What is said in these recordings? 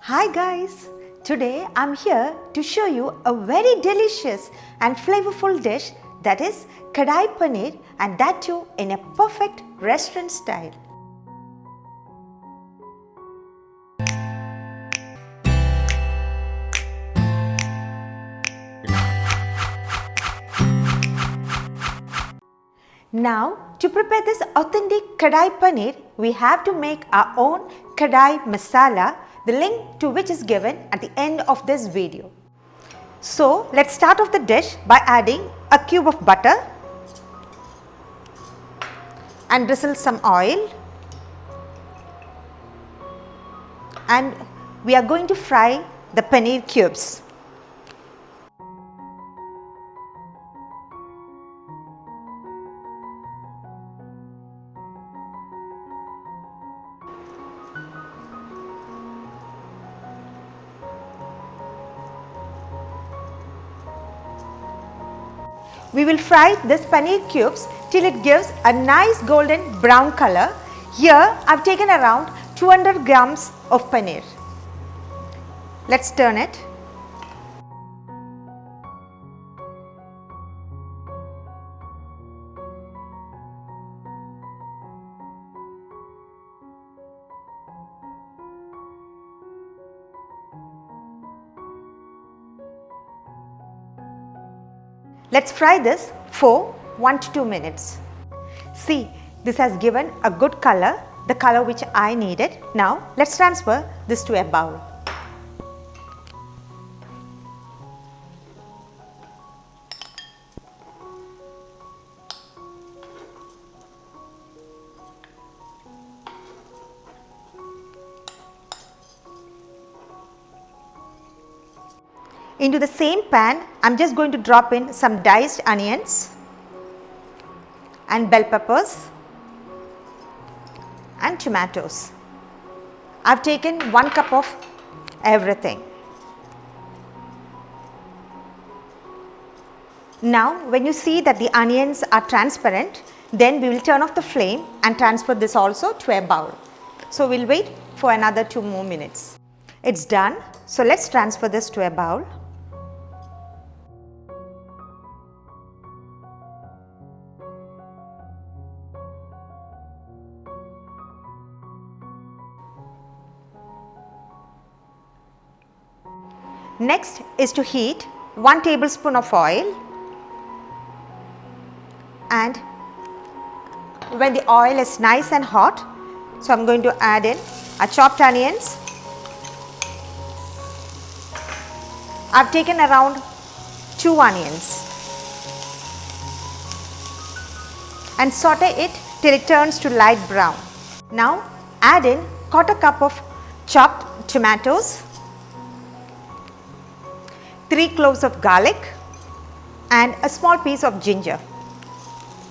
Hi guys, today I'm here to show you a very delicious and flavorful dish, that is Kadai Paneer, and that too in a perfect restaurant style. Now, to prepare this authentic Kadai Paneer, we have to make our own Kadai Masala, the link to which is given at the end of this video. So, let's start off the dish by adding a cube of butter and drizzle some oil, and we are going to fry the paneer cubes. We will fry this paneer cubes till it gives a nice golden brown color. Here I have taken around 200 grams of paneer. Let's turn it. Let's fry this for 1 to 2 minutes. See, this has given a good color, the color which I needed. Now, let's transfer this to a bowl. Into the same pan, I am just going to drop in some diced onions and bell peppers and tomatoes. I have taken 1 cup of everything. Now, when you see that the onions are transparent, then we will turn off the flame and transfer this also to a bowl. So, we will wait for another 2 more minutes. It's done. So, let's transfer this to a bowl. Next is to heat 1 tablespoon of oil, and when the oil is nice and hot, so I am going to add in our chopped onions. I have taken around 2 onions and saute it till it turns to light brown. Now add in 1/4 cup of chopped tomatoes, 3 cloves of garlic and a small piece of ginger.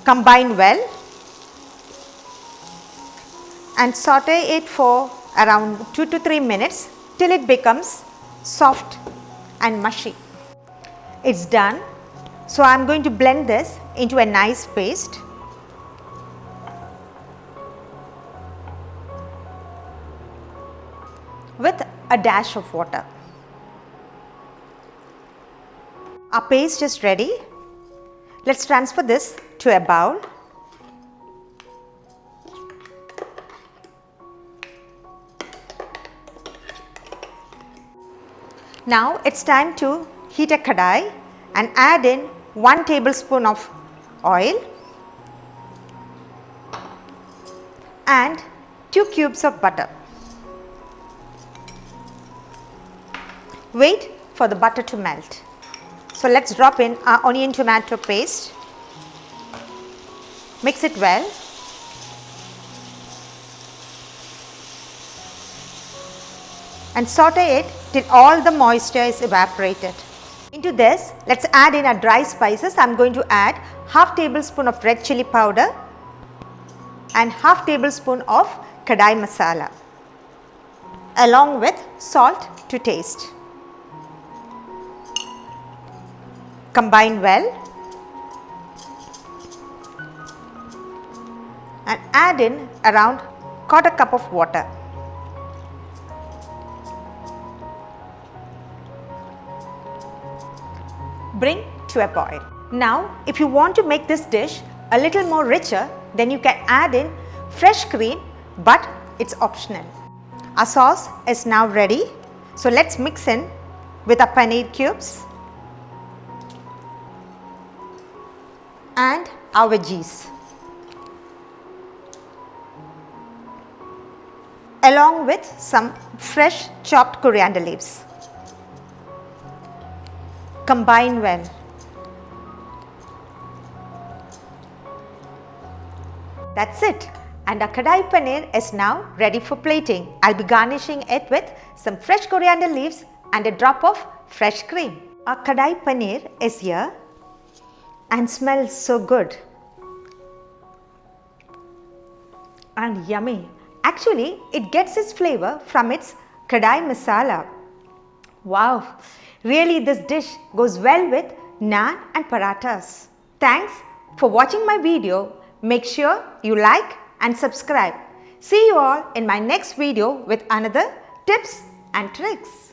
Combine well and saute it for around 2 to 3 minutes till it becomes soft and mushy. It's done. So I am going to blend this into a nice paste. With a dash of water. Our paste is ready. Let's transfer this to a bowl. Now it's time to heat a kadai and add in 1 tablespoon of oil and 2 cubes of butter. Wait for the butter to melt. So let's drop in our onion tomato paste, mix it well, and saute it till all the moisture is evaporated. Into this, let's add in our dry spices. I am going to add half tablespoon of red chili powder and half tablespoon of Kadai masala, along with salt to taste. Combine well and add in around 1/4 cup of water. bring to a boil. Now, if you want to make this dish a little more richer, then you can add in fresh cream, but it's optional. Our sauce is now ready. So let's mix in with our paneer cubes and our veggies, along with some fresh chopped coriander leaves. Combine well. That's it. And our Kadai Paneer is now ready for plating. I'll be garnishing it with some fresh coriander leaves and a drop of fresh cream. Our Kadai Paneer is here and smells so good and yummy. Actually, it gets its flavor from its Kadai masala. Wow, really this dish goes well with naan and parathas. Thanks for watching my video. Make sure you like and subscribe. See you all in my next video with another tips and tricks.